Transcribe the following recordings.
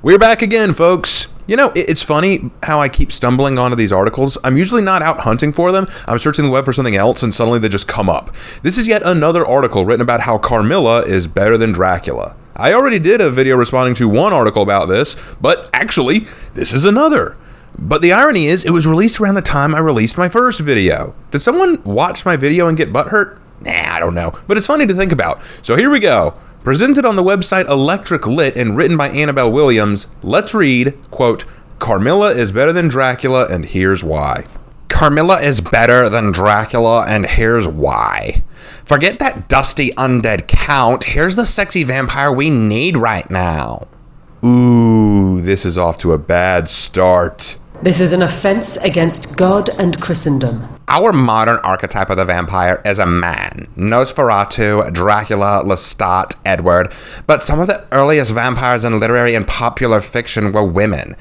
We're back again, folks. You know, it's funny how I keep stumbling onto these articles. I'm usually not out hunting for them. I'm searching the web for something else, and suddenly they just come up. This is yet another article written about how Carmilla is better than Dracula. I already did a video responding to one article about this, but actually, this is another. But the irony is, it was released around the time I released my first video. Did someone watch my video and get butthurt? Nah, I don't know. But it's funny to think about. So here we go. Presented on the website Electric Lit and written by Annabelle Williams, let's read, quote, Carmilla is better than Dracula and here's why. Carmilla is better than Dracula and here's why. Forget that dusty undead count. Here's the sexy vampire we need right now. Ooh, this is off to a bad start. This is an offense against God and Christendom. Our modern archetype of the vampire is a man. Nosferatu, Dracula, Lestat, Edward. But some of the earliest vampires in literary and popular fiction were women.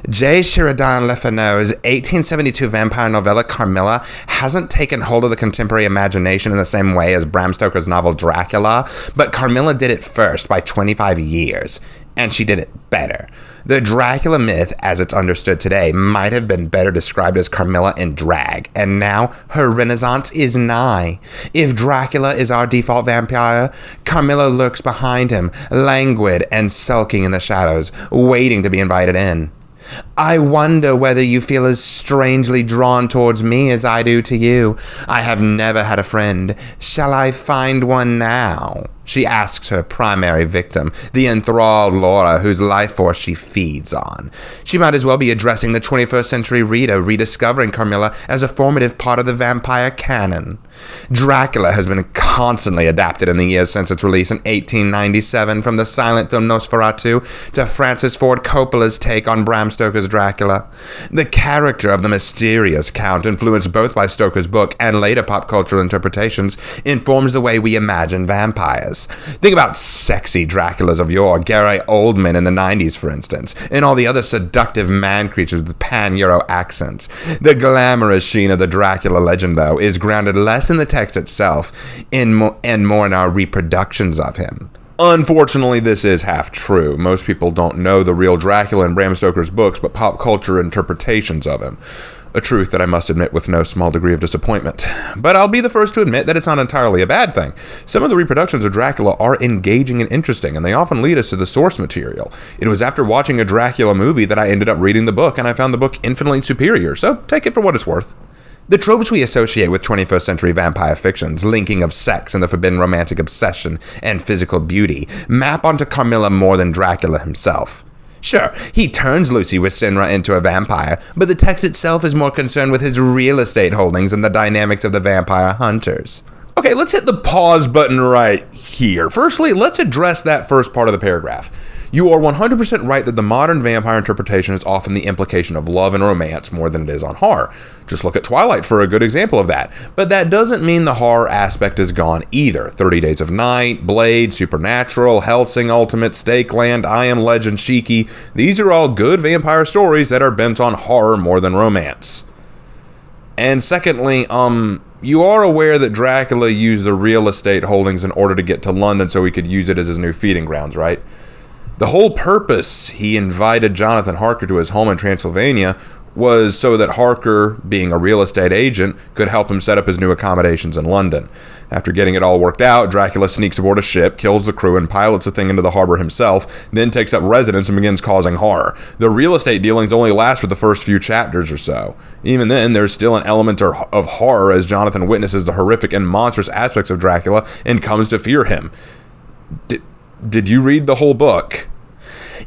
J. Sheridan Le Fanu's 1872 vampire novella Carmilla hasn't taken hold of the contemporary imagination in the same way as Bram Stoker's novel Dracula, but Carmilla did it first by 25 years, and she did it better. The Dracula myth, as it's understood today, might have been better described as Carmilla in drag, and now her renaissance is nigh. If Dracula is our default vampire, Carmilla lurks behind him, languid and sulking in the shadows, waiting to be invited in. I wonder whether you feel as strangely drawn towards me as I do to you. I have never had a friend. Shall I find one now? She asks her primary victim, the enthralled Laura, whose life force she feeds on. She might as well be addressing the 21st century reader, rediscovering Carmilla as a formative part of the vampire canon. Dracula has been constantly adapted in the years since its release in 1897, from the silent film Nosferatu to Francis Ford Coppola's take on Bram Stoker's Dracula. The character of the mysterious Count, influenced both by Stoker's book and later pop cultural interpretations, informs the way we imagine vampires. Think about sexy Draculas of yore, Gary Oldman in the 90s, for instance, and all the other seductive man-creatures with pan-Euro accents. The glamorous sheen of the Dracula legend, though, is grounded less in the text itself and more in our reproductions of him. Unfortunately, this is half true. Most people don't know the real Dracula in Bram Stoker's books, but pop culture interpretations of him. A truth that I must admit with no small degree of disappointment. But I'll be the first to admit that it's not entirely a bad thing. Some of the reproductions of Dracula are engaging and interesting, and they often lead us to the source material. It was after watching a Dracula movie that I ended up reading the book, and I found the book infinitely superior, so take it for what it's worth. The tropes we associate with 21st century vampire fictions, linking of sex and the forbidden romantic obsession and physical beauty, map onto Carmilla more than Dracula himself. Sure, he turns Lucy Westenra into a vampire, but the text itself is more concerned with his real estate holdings and the dynamics of the vampire hunters. Okay, let's hit the pause button right here. Firstly, let's address that first part of the paragraph. You are 100% right that the modern vampire interpretation is often the implication of love and romance more than it is on horror. Just look at Twilight for a good example of that. But that doesn't mean the horror aspect is gone either. 30 Days of Night, Blade, Supernatural, Hellsing Ultimate, Stakeland, I Am Legend, Shiki. These are all good vampire stories that are bent on horror more than romance. And secondly, you are aware that Dracula used the real estate holdings in order to get to London so he could use it as his new feeding grounds, right? The whole purpose he invited Jonathan Harker to his home in Transylvania was so that Harker, being a real estate agent, could help him set up his new accommodations in London. After getting it all worked out, Dracula sneaks aboard a ship, kills the crew, and pilots the thing into the harbor himself, then takes up residence and begins causing horror. The real estate dealings only last for the first few chapters or so. Even then, there's still an element of horror as Jonathan witnesses the horrific and monstrous aspects of Dracula and comes to fear him. Did you read the whole book?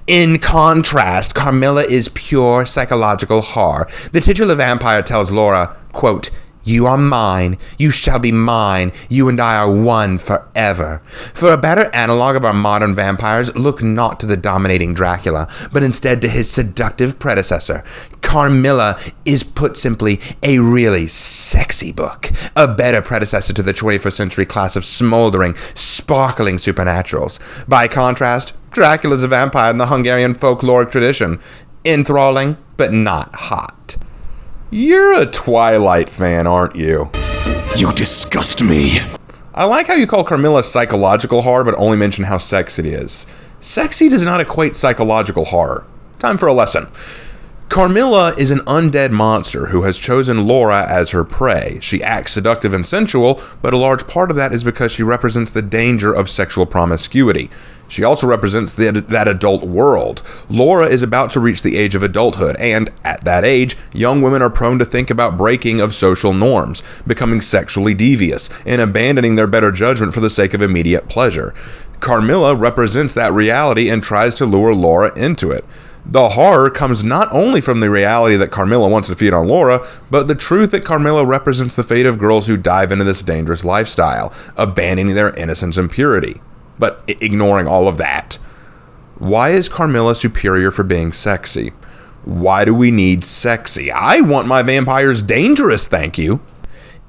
In contrast, Carmilla is pure psychological horror. The titular vampire tells Laura, quote, "You are mine, you shall be mine, you and I are one forever." For a better analog of our modern vampires, look not to the dominating Dracula, but instead to his seductive predecessor. Carmilla is, put simply, a really sexy book, a better predecessor to the 21st century class of smoldering, sparkling supernaturals. By contrast, Dracula's a vampire in the Hungarian folkloric tradition, enthralling but not hot. You're a Twilight fan, aren't you? You disgust me. I like how you call Carmilla psychological horror, but only mention how sexy it is. Sexy does not equate psychological horror. Time for a lesson. Carmilla is an undead monster who has chosen Laura as her prey. She acts seductive and sensual, but a large part of that is because she represents the danger of sexual promiscuity. She also represents that adult world. Laura is about to reach the age of adulthood, and at that age, young women are prone to think about breaking of social norms, becoming sexually devious, and abandoning their better judgment for the sake of immediate pleasure. Carmilla represents that reality and tries to lure Laura into it. The horror comes not only from the reality that Carmilla wants to feed on Laura, but the truth that Carmilla represents the fate of girls who dive into this dangerous lifestyle, abandoning their innocence and purity. But ignoring all of that, why is Carmilla superior for being sexy? Why do we need sexy? I want my vampires dangerous, thank you.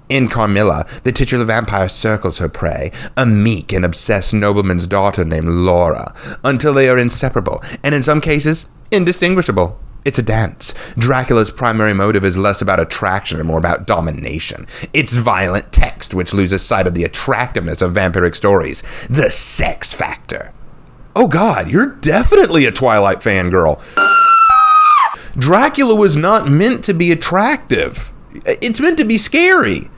In Carmilla, the titular vampire circles her prey, a meek and obsessed nobleman's daughter named Laura, until they are inseparable, and in some cases, indistinguishable. It's a dance. Dracula's primary motive is less about attraction and more about domination. It's violent text which loses sight of the attractiveness of vampiric stories, the sex factor. Oh god, you're definitely a Twilight fangirl. Dracula was not meant to be attractive. It's meant to be scary.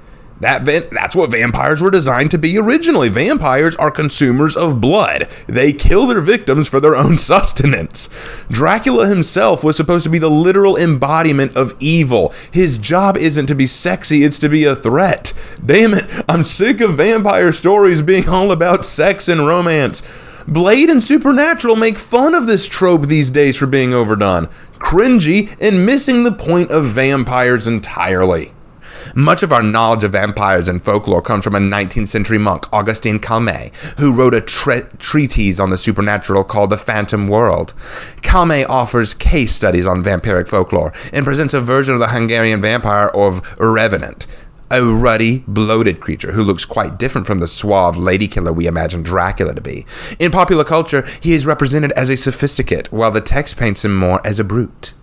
That's what vampires were designed to be originally. Vampires are consumers of blood. They kill their victims for their own sustenance. Dracula himself was supposed to be the literal embodiment of evil. His job isn't to be sexy, it's to be a threat. Damn it, I'm sick of vampire stories being all about sex and romance. Blade and Supernatural make fun of this trope these days for being overdone, cringy, and missing the point of vampires entirely. Much of our knowledge of vampires and folklore comes from a 19th century monk, Augustin Calmet, who wrote a treatise on the supernatural called The Phantom World. Calmet offers case studies on vampiric folklore and presents a version of the Hungarian vampire of Revenant, a ruddy, bloated creature who looks quite different from the suave lady killer we imagine Dracula to be. In popular culture, he is represented as a sophisticate, while the text paints him more as a brute.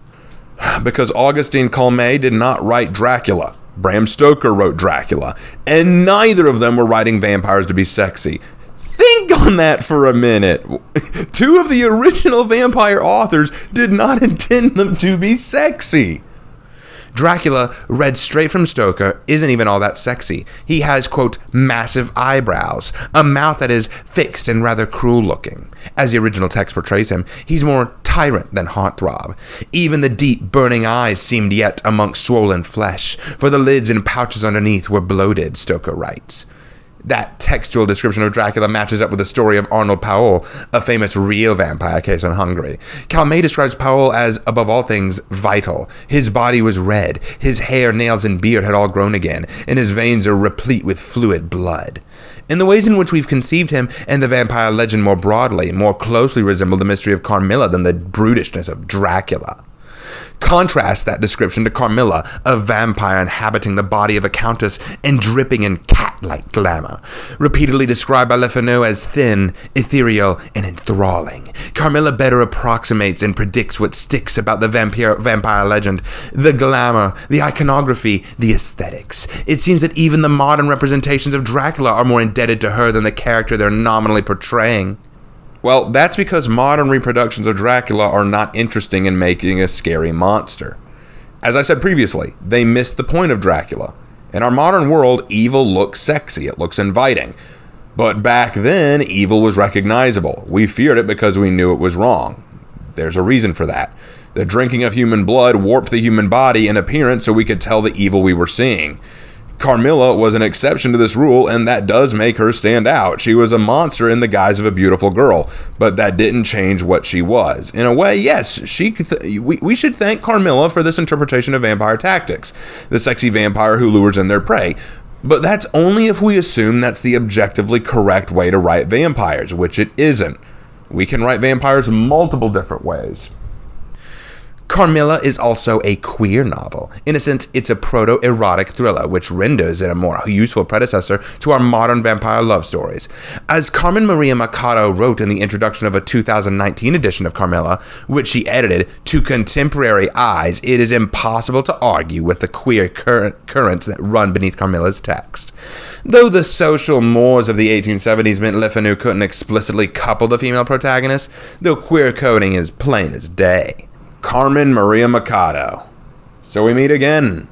Because Augustin Calmet did not write Dracula. Bram Stoker wrote Dracula, and neither of them were writing vampires to be sexy. Think on that for a minute. Two of the original vampire authors did not intend them to be sexy. Dracula, read straight from Stoker, isn't even all that sexy. He has, quote, massive eyebrows, a mouth that is fixed and rather cruel looking. As the original text portrays him, he's more tyrant than heartthrob. Even the deep, burning eyes seemed yet amongst swollen flesh, for the lids and pouches underneath were bloated, Stoker writes. That textual description of Dracula matches up with the story of Arnold Powell, a famous real vampire case in Hungary. Calmet describes Powell as, above all things, vital. His body was red, his hair, nails, and beard had all grown again, and his veins are replete with fluid blood. And the ways in which we've conceived him and the vampire legend more broadly more closely resemble the mystery of Carmilla than the brutishness of Dracula. Contrast that description to Carmilla, a vampire inhabiting the body of a countess and dripping in cat-like glamour, repeatedly described by Le Fanu as thin, ethereal, and enthralling. Carmilla better approximates and predicts what sticks about the vampire legend: the glamour, the iconography, the aesthetics. It seems that even the modern representations of Dracula are more indebted to her than the character they're nominally portraying. Well, that's because modern reproductions of Dracula are not interesting in making a scary monster. As I said previously, they missed the point of Dracula. In our modern world, evil looks sexy, it looks inviting. But back then, evil was recognizable. We feared it because we knew it was wrong. There's a reason for that. The drinking of human blood warped the human body and appearance so we could tell the evil we were seeing. Carmilla was an exception to this rule, and that does make her stand out. She was a monster in the guise of a beautiful girl, but that didn't change what she was. In a way, yes, we should thank Carmilla for this interpretation of vampire tactics, the sexy vampire who lures in their prey. But that's only if we assume that's the objectively correct way to write vampires, which it isn't. We can write vampires multiple different ways. Carmilla is also a queer novel. In a sense, it's a proto-erotic thriller, which renders it a more useful predecessor to our modern vampire love stories. As Carmen Maria Machado wrote in the introduction of a 2019 edition of Carmilla, which she edited, to contemporary eyes, it is impossible to argue with the queer currents that run beneath Carmilla's text. Though the social mores of the 1870s meant Le Fanu couldn't explicitly couple the female protagonist, though queer coding is plain as day. Carmen Maria Machado. So we meet again.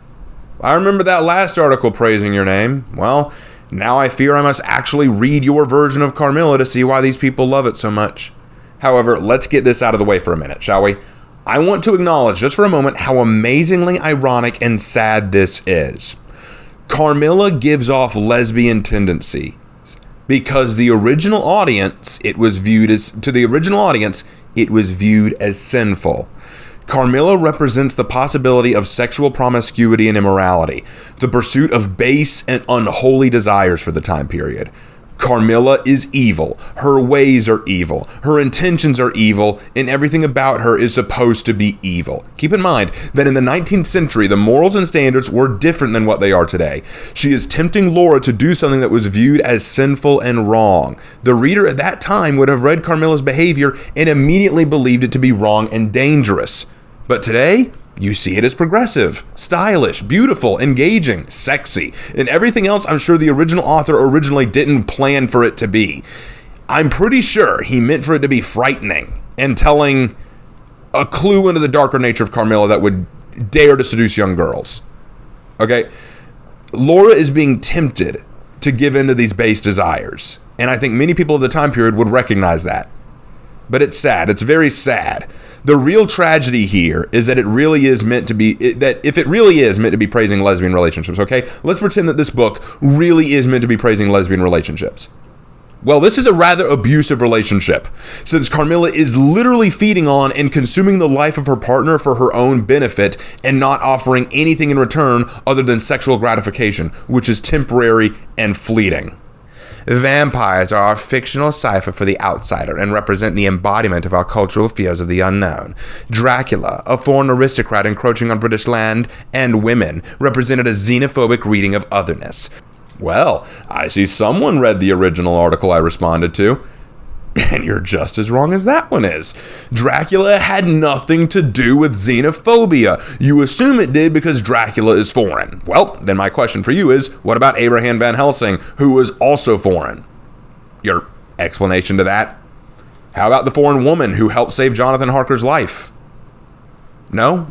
I remember that last article praising your name. Well, now I fear I must actually read your version of Carmilla to see why these people love it so much. However, let's get this out of the way for a minute, shall we? I want to acknowledge just for a moment how amazingly ironic and sad this is. Carmilla gives off lesbian tendencies because the original audience, it was viewed as sinful. Carmilla represents the possibility of sexual promiscuity and immorality, the pursuit of base and unholy desires for the time period. Carmilla is evil. Her ways are evil. Her intentions are evil, and everything about her is supposed to be evil. Keep in mind that in the 19th century, the morals and standards were different than what they are today. She is tempting Laura to do something that was viewed as sinful and wrong. The reader at that time would have read Carmilla's behavior and immediately believed it to be wrong and dangerous. But today, you see it as progressive, stylish, beautiful, engaging, sexy, and everything else I'm sure the original author originally didn't plan for it to be. I'm pretty sure he meant for it to be frightening and telling a clue into the darker nature of Carmilla that would dare to seduce young girls. Okay? Laura is being tempted to give in to these base desires, and I think many people of the time period would recognize that. But it's sad. It's very sad. The real tragedy here is that if it really is meant to be praising lesbian relationships, okay? Let's pretend that this book really is meant to be praising lesbian relationships. Well, this is a rather abusive relationship, since Carmilla is literally feeding on and consuming the life of her partner for her own benefit and not offering anything in return other than sexual gratification, which is temporary and fleeting. Vampires are our fictional cipher for the outsider and represent the embodiment of our cultural fears of the unknown. Dracula, a foreign aristocrat encroaching on British land and women, represented a xenophobic reading of otherness. Well, I see someone read the original article I responded to. And you're just as wrong as that one is. Dracula had nothing to do with xenophobia. You assume it did because Dracula is foreign. Well, then my question for you is, what about Abraham Van Helsing, who was also foreign? Your explanation to that? How about the foreign woman who helped save Jonathan Harker's life? No?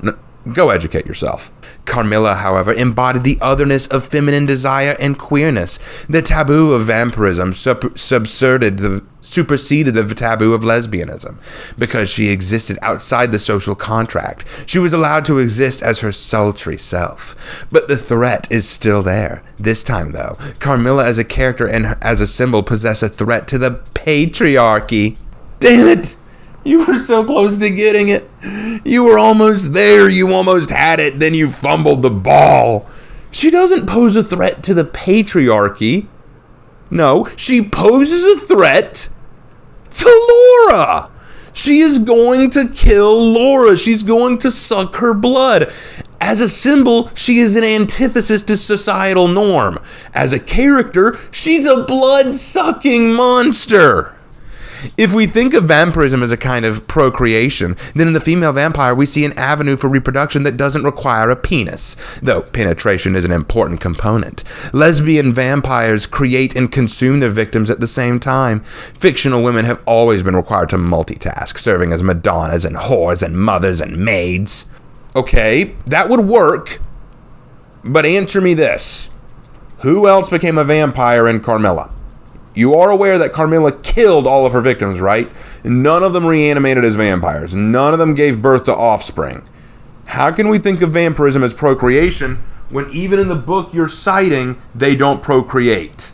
Go educate yourself. Carmilla, however, embodied the otherness of feminine desire and queerness. The taboo of vampirism superseded the taboo of lesbianism. Because she existed outside the social contract, she was allowed to exist as her sultry self. But the threat is still there. This time, though, Carmilla as a character and as a symbol possess a threat to the patriarchy. Damn it! You were so close to getting it. You were almost there. You almost had it. Then you fumbled the ball. She doesn't pose a threat to the patriarchy. No, she poses a threat to Laura. She is going to kill Laura. She's going to suck her blood. As a symbol, she is an antithesis to societal norm. As a character, she's a blood-sucking monster. If we think of vampirism as a kind of procreation, then in the female vampire we see an avenue for reproduction that doesn't require a penis, though penetration is an important component. Lesbian vampires create and consume their victims at the same time. Fictional women have always been required to multitask, serving as madonnas and whores and mothers and maids. Okay, that would work, but answer me this. Who else became a vampire in Carmilla? You are aware that Carmilla killed all of her victims, right? None of them reanimated as vampires. None of them gave birth to offspring. How can we think of vampirism as procreation when even in the book you're citing, they don't procreate?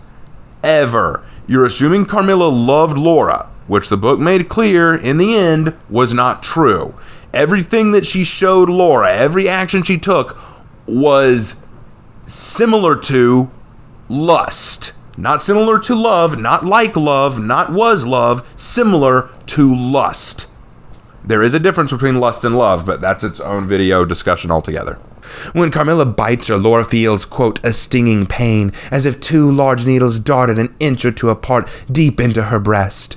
Ever. You're assuming Carmilla loved Laura, which the book made clear in the end was not true. Everything that she showed Laura, every action she took was similar to lust. Not similar to love, not like love, not was love, similar to lust. There is a difference between lust and love, but that's its own video discussion altogether. When Carmilla bites her, Laura feels, quote, a stinging pain, as if 2 large needles darted an inch or 2 apart deep into her breast.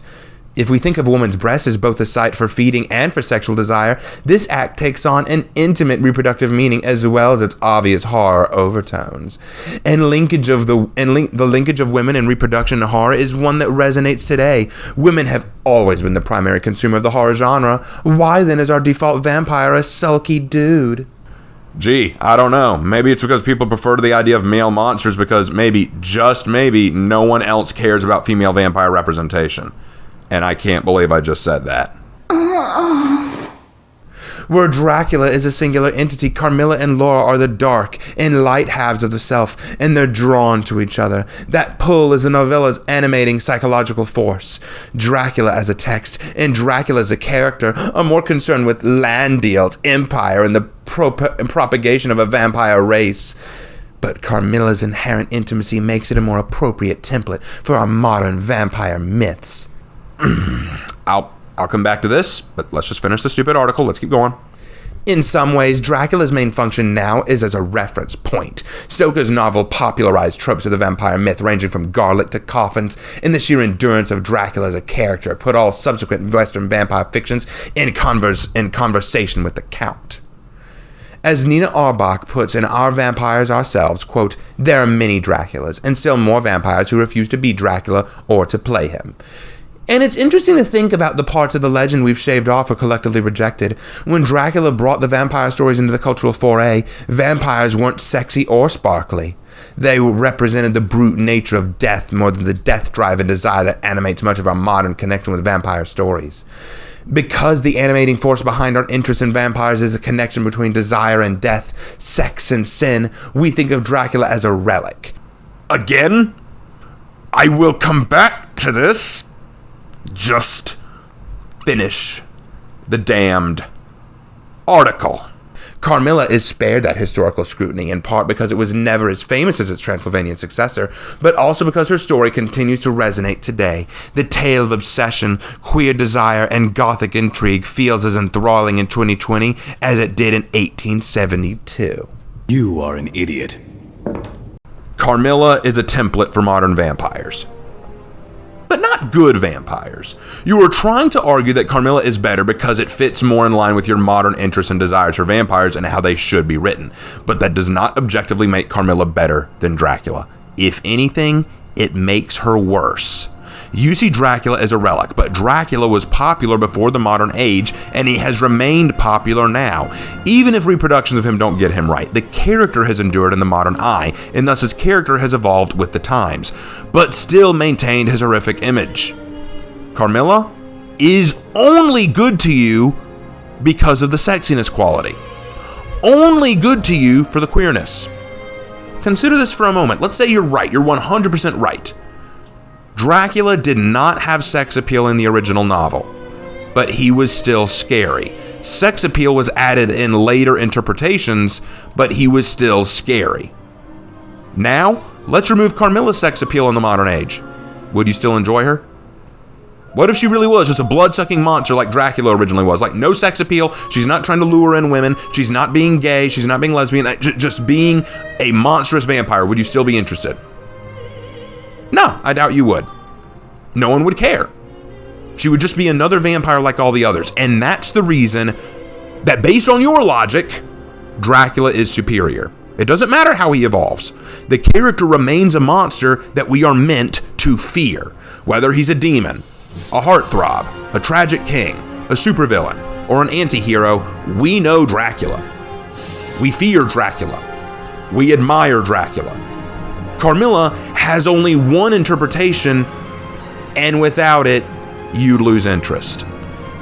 If we think of a woman's breast as both a site for feeding and for sexual desire, this act takes on an intimate reproductive meaning as well as its obvious horror overtones. And the linkage of women in reproduction and horror is one that resonates today. Women have always been the primary consumer of the horror genre. Why then is our default vampire a sulky dude? Gee, I don't know. Maybe it's because people prefer to the idea of male monsters because maybe, just maybe, no one else cares about female vampire representation. And I can't believe I just said that. Where Dracula is a singular entity, Carmilla and Laura are the dark and light halves of the self, and they're drawn to each other. That pull is the novella's animating psychological force. Dracula as a text and Dracula as a character are more concerned with land deals, empire, and the propagation of a vampire race. But Carmilla's inherent intimacy makes it a more appropriate template for our modern vampire myths. I'll come back to this, but let's just finish the stupid article. Let's keep going. In some ways, Dracula's main function now is as a reference point. Stoker's novel popularized tropes of the vampire myth, ranging from garlic to coffins, and the sheer endurance of Dracula as a character put all subsequent Western vampire fictions in conversation with the Count. As Nina Auerbach puts in Our Vampires Ourselves, quote, there are many Draculas, and still more vampires who refuse to be Dracula or to play him. And it's interesting to think about the parts of the legend we've shaved off or collectively rejected. When Dracula brought the vampire stories into the cultural foray, vampires weren't sexy or sparkly. They represented the brute nature of death more than the death drive and desire that animates much of our modern connection with vampire stories. Because the animating force behind our interest in vampires is a connection between desire and death, sex and sin, we think of Dracula as a relic. Again, I will come back to this. Just finish the damned article. Carmilla is spared that historical scrutiny, in part because it was never as famous as its Transylvanian successor, but also because her story continues to resonate today. The tale of obsession, queer desire, and gothic intrigue feels as enthralling in 2020 as it did in 1872. You are an idiot. Carmilla is a template for modern vampires. But not good vampires. You are trying to argue that Carmilla is better because it fits more in line with your modern interests and desires for vampires and how they should be written. But that does not objectively make Carmilla better than Dracula. If anything, it makes her worse. You see Dracula as a relic, but Dracula was popular before the modern age, and he has remained popular now. Even if reproductions of him don't get him right, the character has endured in the modern eye, and thus his character has evolved with the times, but still maintained his horrific image. Carmilla is only good to you because of the sexiness quality. Only good to you for the queerness. Consider this for a moment. Let's say you're right. You're 100% right. Dracula did not have sex appeal in the original novel, but he was still scary. Sex appeal was added in later interpretations, but he was still scary. Now, let's remove Carmilla's sex appeal in the modern age. Would you still enjoy her? What if she really was just a blood-sucking monster like Dracula originally was? Like, no sex appeal, she's not trying to lure in women, she's not being gay, she's not being lesbian, just being a monstrous vampire. Would you still be interested? No, I doubt you would. No one would care. She would just be another vampire like all the others. And that's the reason that, based on your logic, Dracula is superior. It doesn't matter how he evolves. The character remains a monster that we are meant to fear. Whether he's a demon, a heartthrob, a tragic king, a supervillain, or an anti-hero, we know Dracula. We fear Dracula. We admire Dracula. Carmilla has only one interpretation, and without it, you lose interest.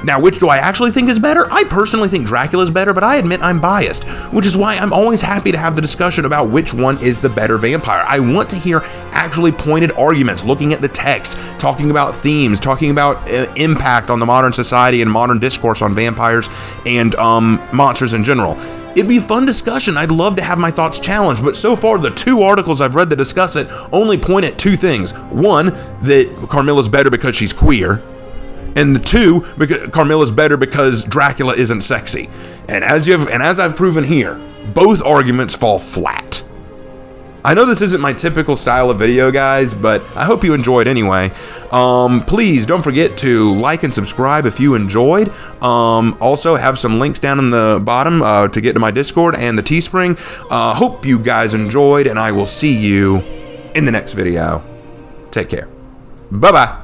Now, which do I actually think is better? I personally think Dracula's better, but I admit I'm biased, which is why I'm always happy to have the discussion about which one is the better vampire. I want to hear actually pointed arguments, looking at the text, talking about themes, talking about impact on the modern society and modern discourse on vampires and monsters in general. It'd be a fun discussion. I'd love to have my thoughts challenged, but so far the 2 articles I've read that discuss it only point at 2 things. One, that Carmilla's better because she's queer, And the two, because Carmilla's better because Dracula isn't sexy. And as I've proven here, both arguments fall flat. I know this isn't my typical style of video, guys, but I hope you enjoyed anyway. Please don't forget to like and subscribe if you enjoyed. Also, have some links down in the bottom to get to my Discord and the Teespring. Hope you guys enjoyed, and I will see you in the next video. Take care. Bye-bye.